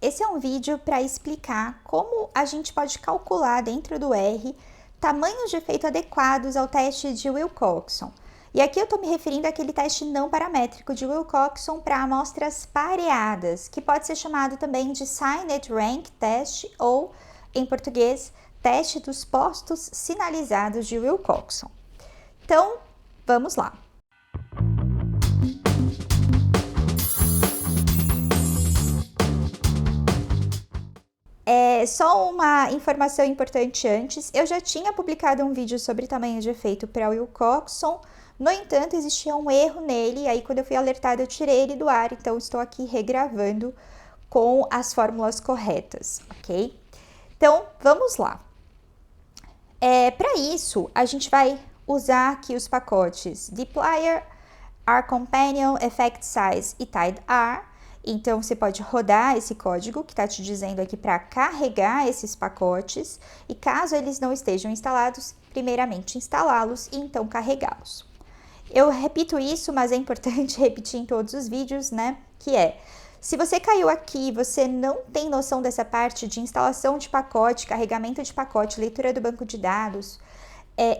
Esse é um vídeo para explicar como a gente pode calcular dentro do R tamanhos de efeito adequados ao teste de Wilcoxon. E aqui eu estou me referindo àquele teste não paramétrico de Wilcoxon para amostras pareadas, que pode ser chamado também de Signed Rank Test ou, em português, teste dos postos sinalizados de Wilcoxon. Então, vamos lá. Só uma informação importante antes, eu já tinha publicado um vídeo sobre tamanho de efeito para Wilcoxon, no entanto, existia um erro nele, e aí quando eu fui alertada eu tirei ele do ar, então estou aqui regravando com as fórmulas corretas, ok? Então, vamos lá. Para isso, a gente vai usar aqui os pacotes dplyr, rCompanion, effect size e tidyr. Então, você pode rodar esse código que está te dizendo aqui para carregar esses pacotes e caso eles não estejam instalados, primeiramente instalá-los e então carregá-los. Eu repito isso, mas é importante repetir em todos os vídeos, né? Que é, se você caiu aqui e você não tem noção dessa parte de instalação de pacote, carregamento de pacote, leitura do banco de dados,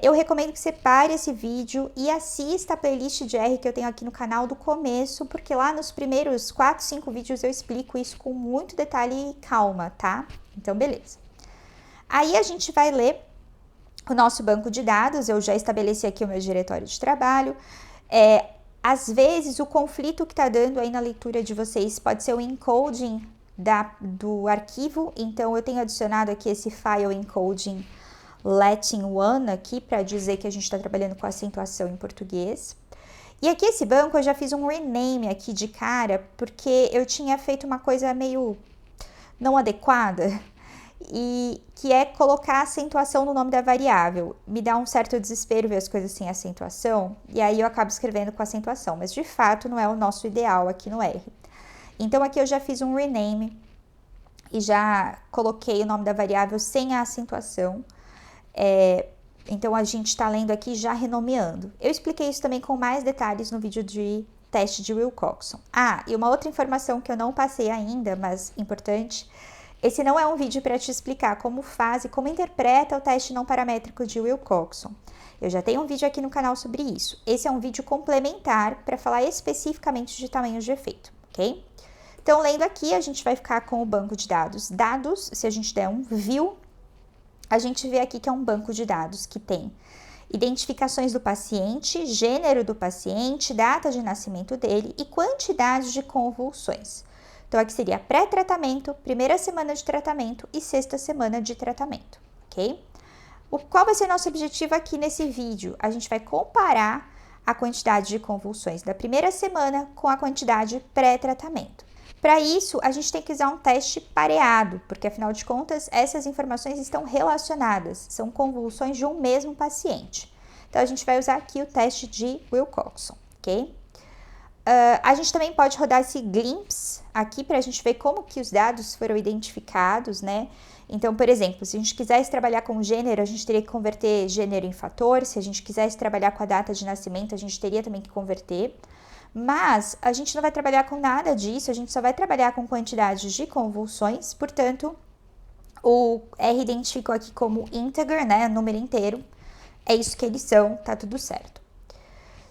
eu recomendo que você pare esse vídeo e assista a playlist de R que eu tenho aqui no canal do começo, porque lá nos primeiros 4, 5 vídeos eu explico isso com muito detalhe e calma, tá? Então, beleza. Aí a gente vai ler o nosso banco de dados, eu já estabeleci aqui o meu diretório de trabalho. Às vezes, o conflito que está dando aí na leitura de vocês pode ser o encoding do arquivo, então eu tenho adicionado aqui esse file encoding Latin 1 aqui para dizer que a gente está trabalhando com acentuação em português. E aqui esse banco eu já fiz um rename aqui de cara, porque eu tinha feito uma coisa meio não adequada, e que é colocar acentuação no nome da variável. Me dá um certo desespero ver as coisas sem acentuação, e aí eu acabo escrevendo com acentuação, mas de fato não é o nosso ideal aqui no R. Então aqui eu já fiz um rename e já coloquei o nome da variável sem a acentuação. Então a gente está lendo aqui já renomeando. Eu expliquei isso também com mais detalhes no vídeo de teste de Wilcoxon. E uma outra informação que eu não passei ainda, mas importante, esse não é um vídeo para te explicar como faz e como interpreta o teste não paramétrico de Wilcoxon. Eu já tenho um vídeo aqui no canal sobre isso. Esse é um vídeo complementar para falar especificamente de tamanhos de efeito, ok? Então, lendo aqui, a gente vai ficar com o banco de dados. Dados, se a gente der um view, a gente vê aqui que é um banco de dados que tem identificações do paciente, gênero do paciente, data de nascimento dele e quantidade de convulsões. Então, aqui seria pré-tratamento, primeira semana de tratamento e sexta semana de tratamento, ok? Qual vai ser nosso objetivo aqui nesse vídeo? A gente vai comparar a quantidade de convulsões da primeira semana com a quantidade pré-tratamento. Para isso, a gente tem que usar um teste pareado, porque afinal de contas, essas informações estão relacionadas, são convulsões de um mesmo paciente. Então, a gente vai usar aqui o teste de Wilcoxon, ok? A gente também pode rodar esse glimpse aqui para a gente ver como que os dados foram identificados, né? Então, por exemplo, se a gente quisesse trabalhar com gênero, a gente teria que converter gênero em fator. Se a gente quisesse trabalhar com a data de nascimento, a gente teria também que converter. Mas a gente não vai trabalhar com nada disso, a gente só vai trabalhar com quantidades de convulsões, portanto, o R identificou aqui como integer, né, número inteiro, é isso que eles são, tá tudo certo.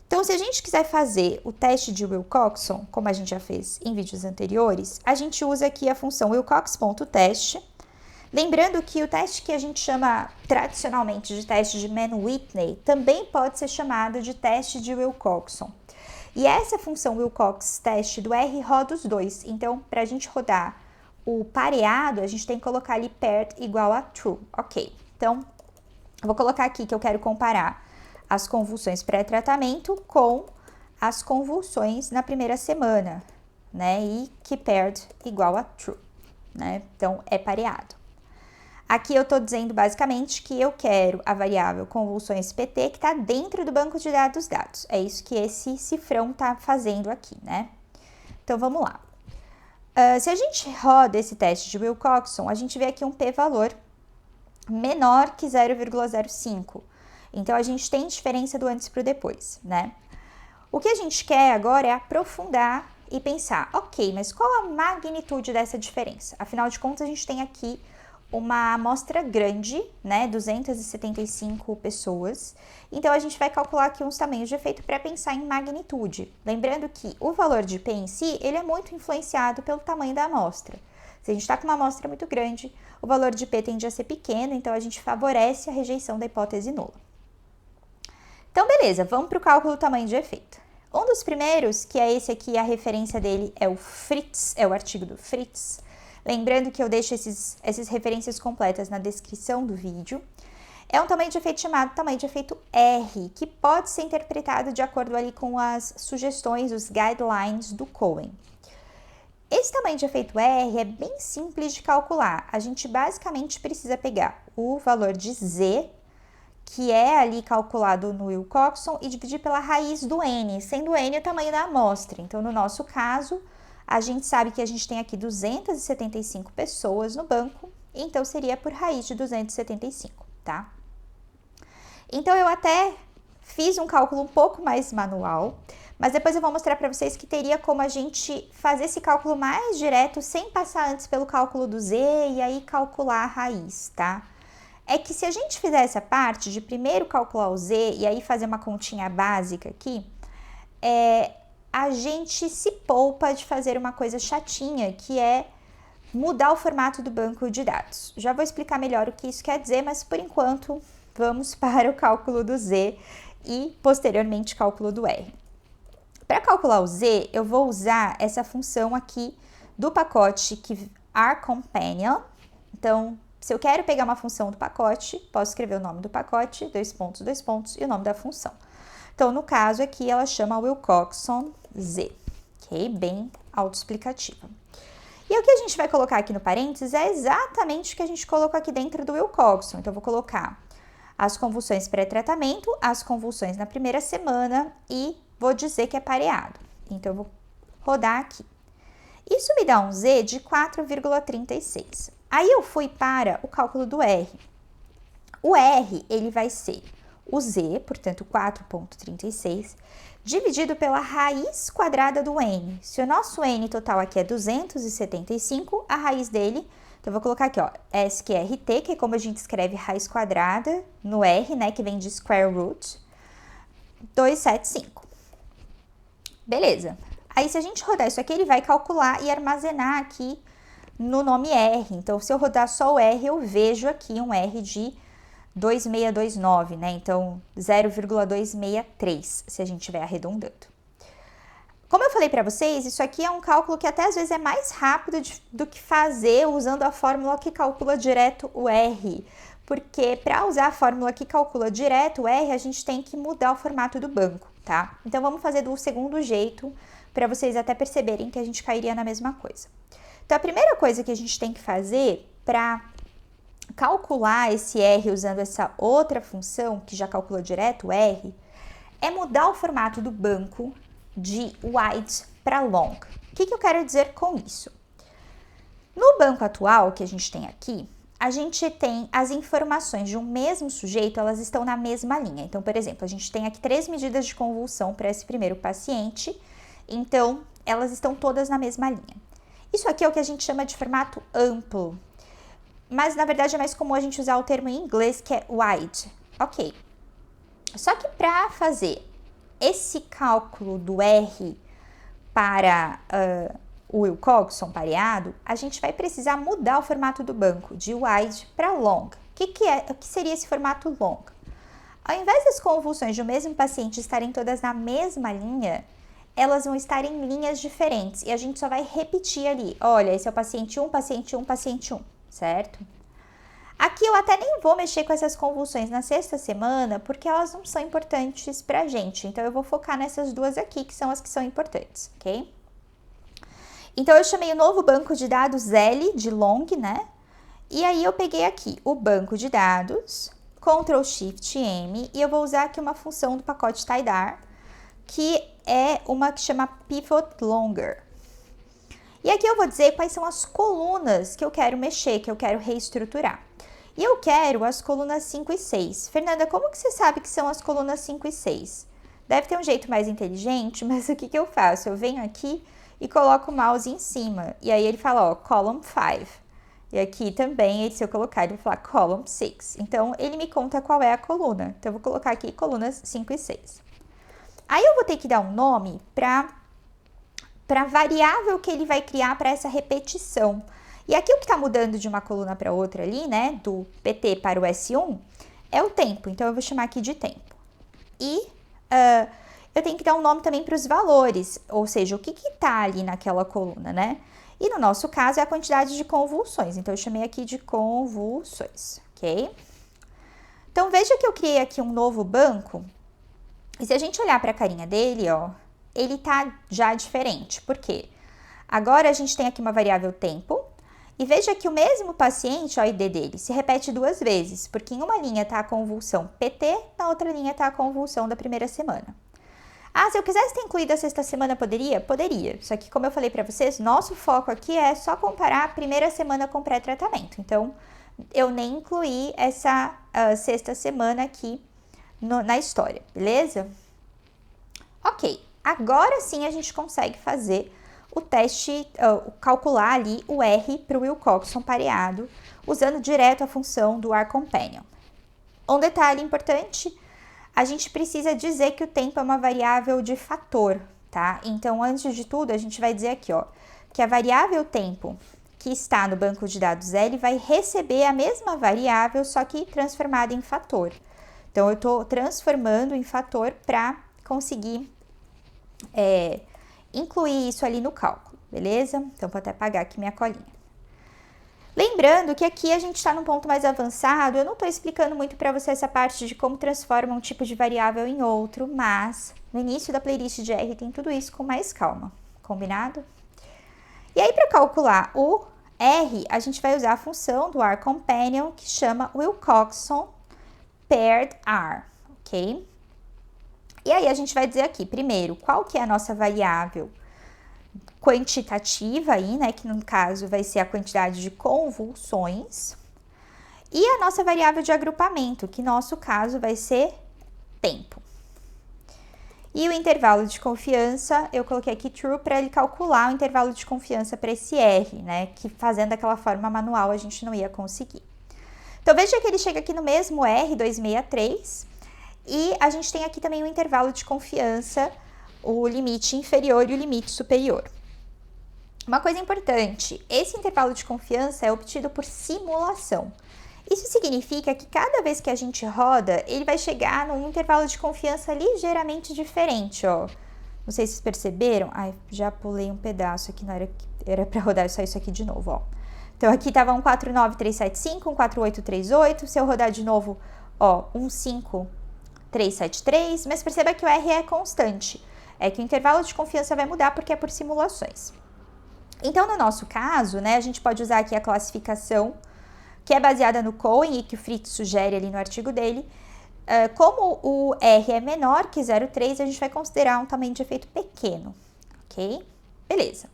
Então, se a gente quiser fazer o teste de Wilcoxon, como a gente já fez em vídeos anteriores, a gente usa aqui a função wilcox.test, lembrando que o teste que a gente chama tradicionalmente de teste de Mann-Whitney também pode ser chamado de teste de Wilcoxon. E essa função Wilcox teste do R roda os dois. Então, para a gente rodar o pareado, a gente tem que colocar ali paired igual a true. Ok, então, eu vou colocar aqui que eu quero comparar as convulsões pré-tratamento com as convulsões na primeira semana, né? E que paired igual a true, né? Então, é pareado. Aqui eu estou dizendo basicamente que eu quero a variável convulsões PT que está dentro do banco de dados. É isso que esse cifrão está fazendo aqui, né? Então, vamos lá. Se a gente roda esse teste de Wilcoxon, a gente vê aqui um p-valor menor que 0,05. Então, a gente tem diferença do antes para o depois, né? O que a gente quer agora é aprofundar e pensar, ok, mas qual a magnitude dessa diferença? Afinal de contas, a gente tem aqui uma amostra grande, né, 275 pessoas. Então, a gente vai calcular aqui uns tamanhos de efeito para pensar em magnitude. Lembrando que o valor de P em si, ele é muito influenciado pelo tamanho da amostra. Se a gente está com uma amostra muito grande, o valor de P tende a ser pequeno, então a gente favorece a rejeição da hipótese nula. Então, beleza, vamos para o cálculo do tamanho de efeito. Um dos primeiros, que é esse aqui, a referência dele é o Fritz, é o artigo do Fritz. Lembrando que eu deixo essas referências completas na descrição do vídeo. É um tamanho de efeito chamado tamanho de efeito R, que pode ser interpretado de acordo ali com as sugestões, os guidelines do Cohen. Esse tamanho de efeito R é bem simples de calcular. A gente basicamente precisa pegar o valor de Z, que é ali calculado no Wilcoxon, e dividir pela raiz do N, sendo N o tamanho da amostra. Então, no nosso caso, a gente sabe que a gente tem aqui 275 pessoas no banco, então seria por raiz de 275, tá? Então, eu até fiz um cálculo um pouco mais manual, mas depois eu vou mostrar para vocês que teria como a gente fazer esse cálculo mais direto, sem passar antes pelo cálculo do Z e aí calcular a raiz, tá? É que se a gente fizer essa parte de primeiro calcular o Z e aí fazer uma continha básica aqui, a gente se poupa de fazer uma coisa chatinha, que é mudar o formato do banco de dados. Já vou explicar melhor o que isso quer dizer, mas por enquanto vamos para o cálculo do Z e posteriormente cálculo do R. Para calcular o Z, eu vou usar essa função aqui do pacote que rCompanion. Então, se eu quero pegar uma função do pacote, posso escrever o nome do pacote, dois pontos, e o nome da função. Então, no caso aqui, ela chama Wilcoxon Z, ok? Bem autoexplicativa. E o que a gente vai colocar aqui no parênteses é exatamente o que a gente colocou aqui dentro do Wilcoxon. Então, eu vou colocar as convulsões pré-tratamento, as convulsões na primeira semana e vou dizer que é pareado. Então, eu vou rodar aqui. Isso me dá um Z de 4,36. Aí eu fui para o cálculo do R. O R, ele vai ser o Z, portanto 4,36, dividido pela raiz quadrada do N. Se o nosso N total aqui é 275, a raiz dele, então eu vou colocar aqui, ó, SQRT, que é como a gente escreve raiz quadrada no R, né, que vem de square root, 275. Beleza. Aí, se a gente rodar isso aqui, ele vai calcular e armazenar aqui no nome R. Então, se eu rodar só o R, eu vejo aqui um R de 2629, né? Então, 0,263, se a gente estiver arredondando. Como eu falei para vocês, isso aqui é um cálculo que até às vezes é mais rápido do que fazer usando a fórmula que calcula direto o R. Porque para usar a fórmula que calcula direto o R, a gente tem que mudar o formato do banco, tá? Então, vamos fazer do segundo jeito, para vocês até perceberem que a gente cairia na mesma coisa. Então, a primeira coisa que a gente tem que fazer para calcular esse R usando essa outra função, que já calcula direto o R, é mudar o formato do banco de wide para long. O que eu quero dizer com isso? No banco atual que a gente tem aqui, a gente tem as informações de um mesmo sujeito, elas estão na mesma linha. Então, por exemplo, a gente tem aqui 3 medidas de convulsão para esse primeiro paciente, então elas estão todas na mesma linha. Isso aqui é o que a gente chama de formato amplo, mas na verdade é mais comum a gente usar o termo em inglês que é wide. Ok. Só que para fazer esse cálculo do R para o Wilcoxon pareado, a gente vai precisar mudar o formato do banco de wide para long. O que seria esse formato long? Ao invés das convulsões de um mesmo paciente estarem todas na mesma linha, elas vão estar em linhas diferentes e a gente só vai repetir ali. Olha, esse é o paciente 1, paciente 1, paciente 1, certo? Aqui eu até nem vou mexer com essas convulsões na sexta semana, porque elas não são importantes pra gente. Então, eu vou focar nessas duas aqui, que são as que são importantes, ok? Então, eu chamei o novo banco de dados L, de long, né? E aí, eu peguei aqui o banco de dados, Ctrl Shift M, e eu vou usar aqui uma função do pacote tidar, que é uma que chama pivot longer. E aqui eu vou dizer quais são as colunas que eu quero mexer, que eu quero reestruturar. E eu quero as colunas 5 e 6. Fernanda, como que você sabe que são as colunas 5 e 6? Deve ter um jeito mais inteligente, mas o que eu faço? Eu venho aqui e coloco o mouse em cima. E aí ele fala, ó, column 5. E aqui também, se eu colocar, ele vai falar column 6. Então, ele me conta qual é a coluna. Então, eu vou colocar aqui colunas 5 e 6. Aí, eu vou ter que dar um nome para a variável que ele vai criar para essa repetição. E aqui, o que está mudando de uma coluna para outra ali, né, do PT para o S1, é o tempo. Então, eu vou chamar aqui de tempo. E eu tenho que dar um nome também para os valores, ou seja, o que está ali naquela coluna, né? E no nosso caso é a quantidade de convulsões, então eu chamei aqui de convulsões, ok? Então veja que eu criei aqui um novo banco, e se a gente olhar para a carinha dele, ó, ele tá já diferente, por quê? Agora a gente tem aqui uma variável tempo, e veja que o mesmo paciente, ó, a ID dele, se repete 2 vezes, porque em uma linha tá a convulsão PT, na outra linha tá a convulsão da primeira semana. Ah, se eu quisesse ter incluído a sexta semana, poderia? Poderia. Só que, como eu falei para vocês, nosso foco aqui é só comparar a primeira semana com pré-tratamento. Então, eu nem incluí essa sexta semana aqui na história, beleza? Ok, agora sim a gente consegue fazer o teste, calcular ali o R para o Wilcoxon pareado, usando direto a função do R-Companion. Um detalhe importante, a gente precisa dizer que o tempo é uma variável de fator, tá? Então, antes de tudo, a gente vai dizer aqui, ó, que a variável tempo que está no banco de dados L vai receber a mesma variável, só que transformada em fator. Então, eu estou transformando em fator para conseguir incluir isso ali no cálculo, beleza? Então, vou até apagar aqui minha colinha. Lembrando que aqui a gente está num ponto mais avançado, eu não estou explicando muito para você essa parte de como transforma um tipo de variável em outro, mas no início da playlist de R tem tudo isso com mais calma, combinado? E aí, para calcular o R, a gente vai usar a função do R-Companion, que chama Wilcoxon Paired R, ok? E aí, a gente vai dizer aqui, primeiro, qual que é a nossa variável quantitativa aí, né, que no caso vai ser a quantidade de convulsões, e a nossa variável de agrupamento, que no nosso caso vai ser tempo. E o intervalo de confiança, eu coloquei aqui true para ele calcular o intervalo de confiança para esse R, né, que fazendo daquela forma manual a gente não ia conseguir. Então veja que ele chega aqui no mesmo R263, e a gente tem aqui também o intervalo de confiança, o limite inferior e o limite superior. Uma coisa importante, esse intervalo de confiança é obtido por simulação. Isso significa que cada vez que a gente roda, ele vai chegar num intervalo de confiança ligeiramente diferente, ó. Não sei se vocês perceberam. Ai, já pulei um pedaço aqui, era para rodar só isso aqui de novo, ó. Então, aqui tava 149,375, 14838. Se eu rodar de novo, ó, 15373. Mas perceba que o R é constante. É que o intervalo de confiança vai mudar porque é por simulações. Então, no nosso caso, né, a gente pode usar aqui a classificação, que é baseada no Cohen e que o Fritz sugere ali no artigo dele. Como o R é menor que 0,3, a gente vai considerar um tamanho de efeito pequeno, ok? Beleza.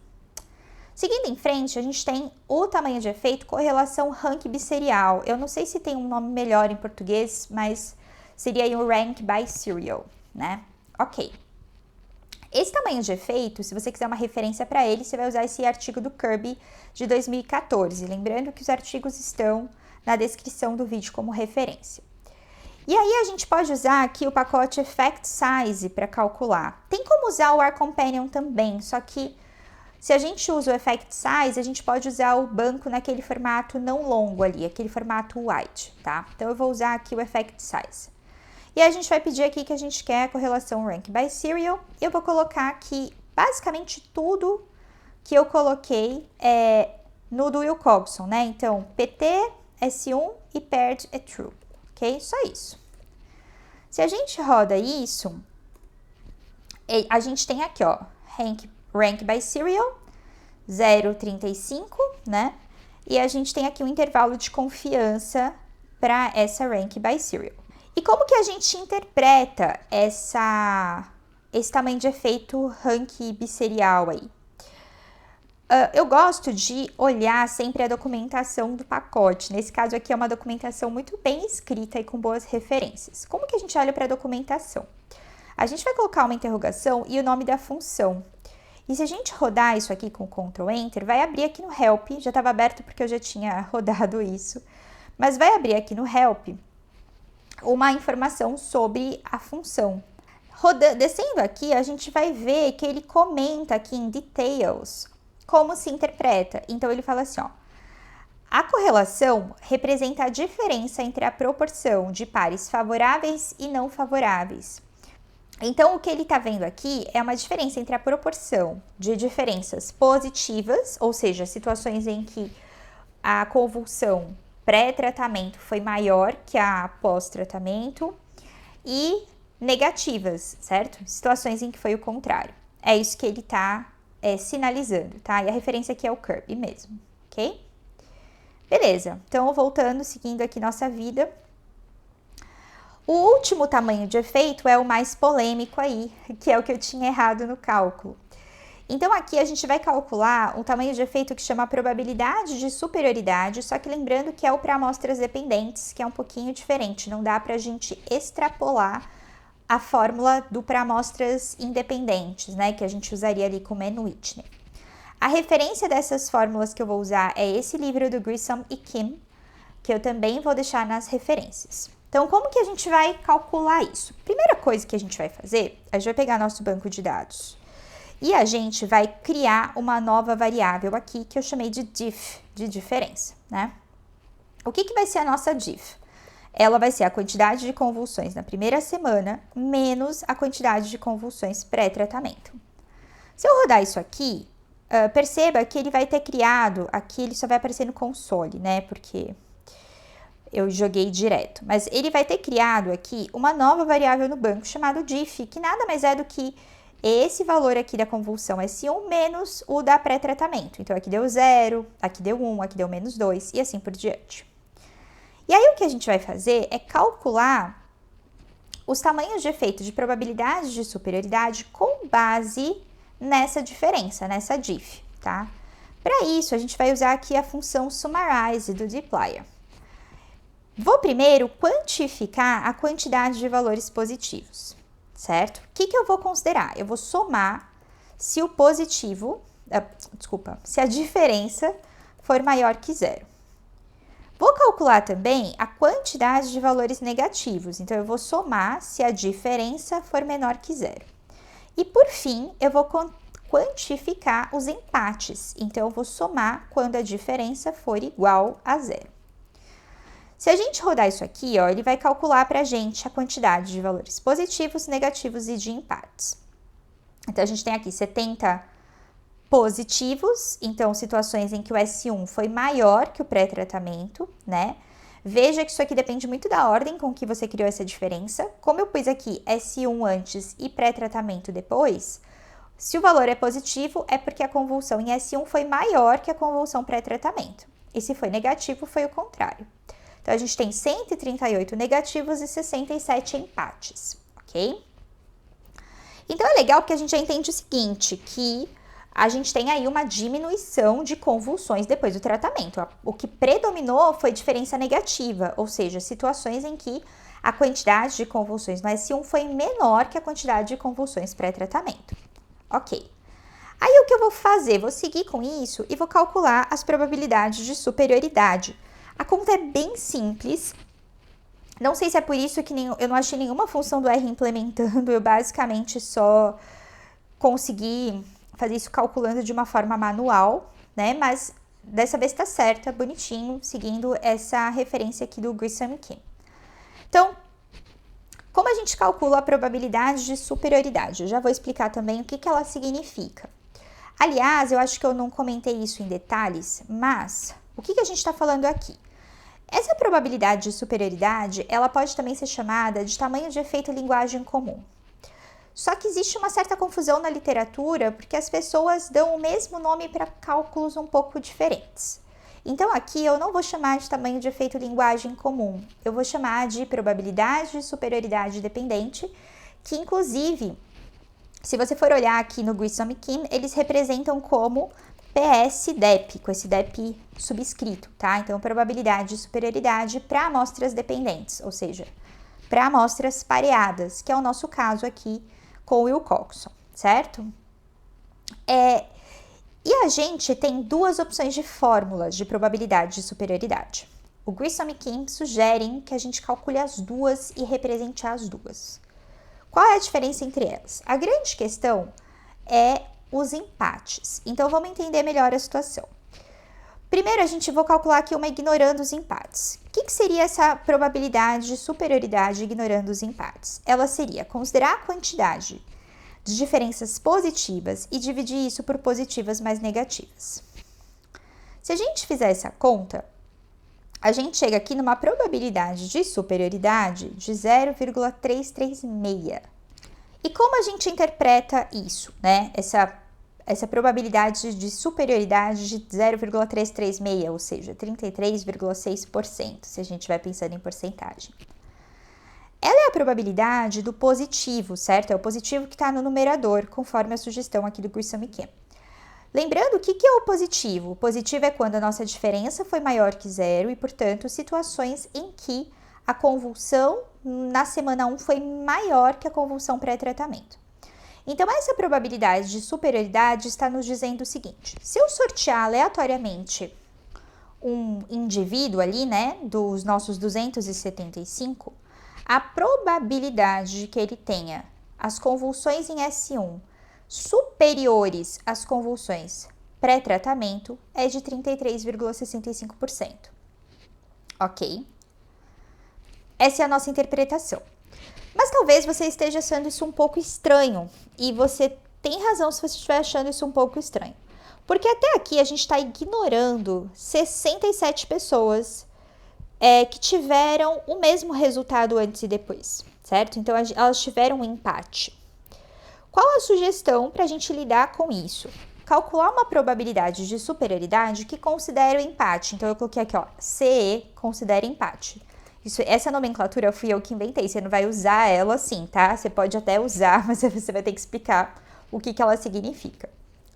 Seguindo em frente, a gente tem o tamanho de efeito correlação rank bisserial. Eu não sei se tem um nome melhor em português, mas seria aí o rank by serial, né? Ok. Esse tamanho de efeito, se você quiser uma referência para ele, você vai usar esse artigo do Kirby de 2014. Lembrando que os artigos estão na descrição do vídeo como referência. E aí a gente pode usar aqui o pacote Effect Size para calcular. Tem como usar o R-Companion também, só que se a gente usa o Effect Size, a gente pode usar o banco naquele formato não longo ali, aquele formato wide, tá? Então eu vou usar aqui o Effect Size. E a gente vai pedir aqui que a gente quer a correlação rank by serial. Eu vou colocar aqui basicamente tudo que eu coloquei no do Wilcoxon, né? Então, PT, S1 e paired é true, ok? Só isso. Se a gente roda isso, a gente tem aqui, ó, rank by serial, 0,35, né? E a gente tem aqui um intervalo de confiança para essa rank by serial. E como que a gente interpreta esse tamanho de efeito rank bisserial aí? Eu gosto de olhar sempre a documentação do pacote. Nesse caso aqui é uma documentação muito bem escrita e com boas referências. Como que a gente olha para a documentação? A gente vai colocar uma interrogação e o nome da função. E se a gente rodar isso aqui com Ctrl Enter, vai abrir aqui no Help, já estava aberto porque eu já tinha rodado isso, mas vai abrir aqui no Help uma informação sobre a função. Descendo aqui, a gente vai ver que ele comenta aqui em Details como se interpreta. Então, ele fala assim, ó, a correlação representa a diferença entre a proporção de pares favoráveis e não favoráveis. Então, o que ele está vendo aqui é uma diferença entre a proporção de diferenças positivas, ou seja, situações em que a convulsão pré-tratamento foi maior que a pós-tratamento, e negativas, certo? Situações em que foi o contrário. É isso que ele está sinalizando, tá? E a referência aqui é o Kirby mesmo, ok? Beleza, então voltando, seguindo aqui nossa vida. O último tamanho de efeito é o mais polêmico aí, que é o que eu tinha errado no cálculo. Então, aqui a gente vai calcular um tamanho de efeito que chama probabilidade de superioridade, só que lembrando que é o para amostras dependentes, que é um pouquinho diferente, não dá para a gente extrapolar a fórmula do para amostras independentes, né, que a gente usaria ali com Mann-Whitney. A referência dessas fórmulas que eu vou usar é esse livro do Grissom e Kim, que eu também vou deixar nas referências. Então, como que a gente vai calcular isso? Primeira coisa que a gente vai fazer, a gente vai pegar nosso banco de dados e a gente vai criar uma nova variável aqui que eu chamei de diff, de diferença, né? O que vai ser a nossa diff? Ela vai ser a quantidade de convulsões na primeira semana menos a quantidade de convulsões pré-tratamento. Se eu rodar isso aqui, perceba que ele vai ter criado, aqui ele só vai aparecer no console, né? Porque eu joguei direto. Mas ele vai ter criado aqui uma nova variável no banco chamada diff, que nada mais é do que esse valor aqui da convulsão S1 menos o da pré-tratamento. Então, aqui deu 0, aqui deu 1, aqui deu menos 2 e assim por diante. E aí, o que a gente vai fazer é calcular os tamanhos de efeito de probabilidade de superioridade com base nessa diferença, nessa diff, tá? Para isso, a gente vai usar aqui a função summarize do dplyr. Vou primeiro quantificar a quantidade de valores positivos, certo? O que eu vou considerar? Eu vou somar se o positivo, se a diferença for maior que 0. Vou calcular também a quantidade de valores negativos, então eu vou somar se a diferença for menor que 0. E por fim, eu vou quantificar os empates, então eu vou somar quando a diferença for igual a 0. Se a gente rodar isso aqui, ó, ele vai calcular para a gente a quantidade de valores positivos, negativos e de empates. Então, a gente tem aqui 70 positivos, então situações em que o S1 foi maior que o pré-tratamento, né? Veja que isso aqui depende muito da ordem com que você criou essa diferença. Como eu pus aqui S1 antes e pré-tratamento depois, se o valor é positivo, é porque a convulsão em S1 foi maior que a convulsão pré-tratamento. E se foi negativo, foi o contrário. Então, a gente tem 138 negativos e 67 empates, ok? Então, é legal porque a gente já entende o seguinte, que a gente tem aí uma diminuição de convulsões depois do tratamento. O que predominou foi diferença negativa, ou seja, situações em que a quantidade de convulsões no S1 foi menor que a quantidade de convulsões pré-tratamento. Ok. Aí, o que eu vou fazer? Vou seguir com isso e vou calcular as probabilidades de superioridade. A conta é bem simples, não sei se é por isso que eu não achei nenhuma função do R implementando, eu basicamente só consegui fazer isso calculando de uma forma manual, né, mas dessa vez tá certa, bonitinho, seguindo essa referência aqui do Grissom e Kim. Então, como a gente calcula a probabilidade de superioridade? Eu já vou explicar também o que ela significa. Aliás, eu acho que eu não comentei isso em detalhes, mas o que a gente está falando aqui? Essa probabilidade de superioridade, ela pode também ser chamada de tamanho de efeito linguagem comum. Só que existe uma certa confusão na literatura, porque as pessoas dão o mesmo nome para cálculos um pouco diferentes. Então, aqui eu não vou chamar de tamanho de efeito linguagem comum, eu vou chamar de probabilidade de superioridade dependente, que inclusive, se você for olhar aqui no Grissom e Kim, eles representam como PS-DEP, com esse DEP subscrito, tá? Então, probabilidade de superioridade para amostras dependentes, ou seja, para amostras pareadas, que é o nosso caso aqui com o Wilcoxon, certo? E a gente tem duas opções de fórmulas de probabilidade de superioridade. O Grissom e Kim sugerem que a gente calcule as duas e represente as duas. Qual é a diferença entre elas? A grande questão é os empates. Então, vamos entender melhor a situação. Primeiro, a gente vai calcular aqui uma ignorando os empates. O que seria essa probabilidade de superioridade ignorando os empates? Ela seria considerar a quantidade de diferenças positivas e dividir isso por positivas mais negativas. Se a gente fizer essa conta, a gente chega aqui numa probabilidade de superioridade de 0,336. E como a gente interpreta isso, né? Essa probabilidade de superioridade de 0,336, ou seja, 33,6%, se a gente vai pensando em porcentagem. Ela é a probabilidade do positivo, certo? É o positivo que está no numerador, conforme a sugestão aqui do Grissom e Kim. Lembrando, o que é o positivo? O positivo é quando a nossa diferença foi maior que zero e, portanto, situações em que a convulsão na semana 1 foi maior que a convulsão pré-tratamento. Então, essa probabilidade de superioridade está nos dizendo o seguinte: se eu sortear aleatoriamente um indivíduo ali, né, dos nossos 275, a probabilidade de que ele tenha as convulsões em S1 superiores às convulsões pré-tratamento é de 33,65%. Ok? Essa é a nossa interpretação. Mas talvez você esteja achando isso um pouco estranho, e você tem razão se você estiver achando isso um pouco estranho. Porque até aqui a gente está ignorando 67 pessoas que tiveram o mesmo resultado antes e depois, certo? Então elas tiveram um empate. Qual a sugestão para a gente lidar com isso? Calcular uma probabilidade de superioridade que considere o empate. Então eu coloquei aqui, ó, CE considera empate. Essa nomenclatura fui eu que inventei, você não vai usar ela assim, tá? Você pode até usar, mas você vai ter que explicar o que ela significa.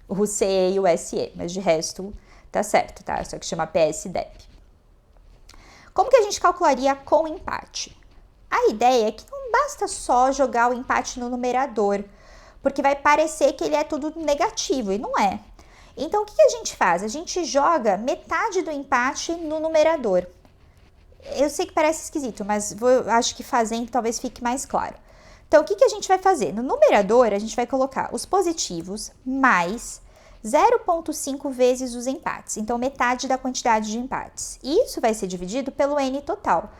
O CE e o SE, mas de resto tá certo, tá? Só que chama PS-DEP. Como que a gente calcularia com empate? A ideia é que não basta só jogar o empate no numerador, porque vai parecer que ele é tudo negativo, e não é. Então, o que a gente faz? A gente joga metade do empate no numerador. Eu sei que parece esquisito, mas acho que fazendo talvez fique mais claro. Então, o que a gente vai fazer? No numerador, a gente vai colocar os positivos mais 0,5 vezes os empates. Então, metade da quantidade de empates. E isso vai ser dividido pelo N total.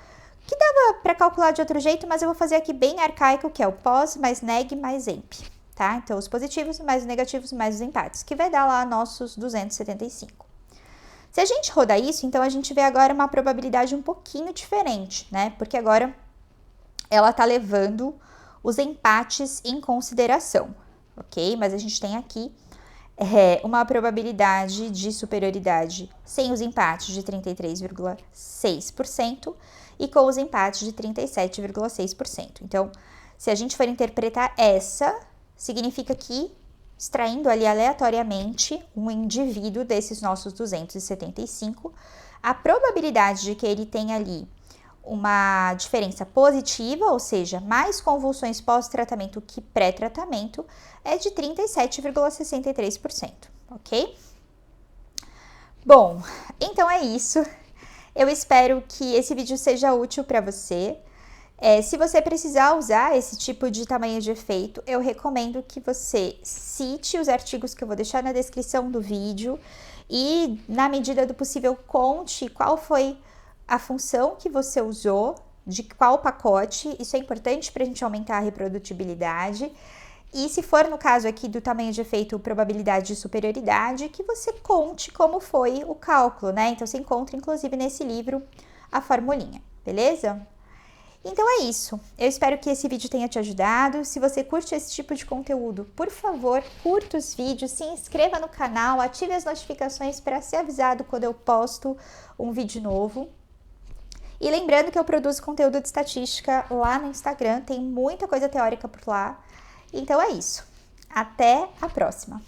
Que dava para calcular de outro jeito, mas eu vou fazer aqui bem arcaico, que é o pos mais neg mais emp. Tá? Então, os positivos mais os negativos mais os empates, que vai dar lá nossos 275. Se a gente rodar isso, então a gente vê agora uma probabilidade um pouquinho diferente, né? Porque agora ela tá levando os empates em consideração, ok? Mas a gente tem aqui uma probabilidade de superioridade sem os empates de 33,6% e com os empates de 37,6%. Então, se a gente for interpretar essa, significa que extraindo ali aleatoriamente um indivíduo desses nossos 275, a probabilidade de que ele tenha ali uma diferença positiva, ou seja, mais convulsões pós-tratamento que pré-tratamento, é de 37,63%, ok? Bom, então é isso. Eu espero que esse vídeo seja útil para você. Se você precisar usar esse tipo de tamanho de efeito, eu recomendo que você cite os artigos que eu vou deixar na descrição do vídeo e, na medida do possível, conte qual foi a função que você usou, de qual pacote. Isso é importante para a gente aumentar a reprodutibilidade. E se for no caso aqui do tamanho de efeito probabilidade de superioridade, que você conte como foi o cálculo, né? Então, você encontra, inclusive, nesse livro a formulinha, beleza? Então é isso, eu espero que esse vídeo tenha te ajudado. Se você curte esse tipo de conteúdo, por favor, curta os vídeos, se inscreva no canal, ative as notificações para ser avisado quando eu posto um vídeo novo. E lembrando que eu produzo conteúdo de estatística lá no Instagram, tem muita coisa teórica por lá. Então é isso, até a próxima!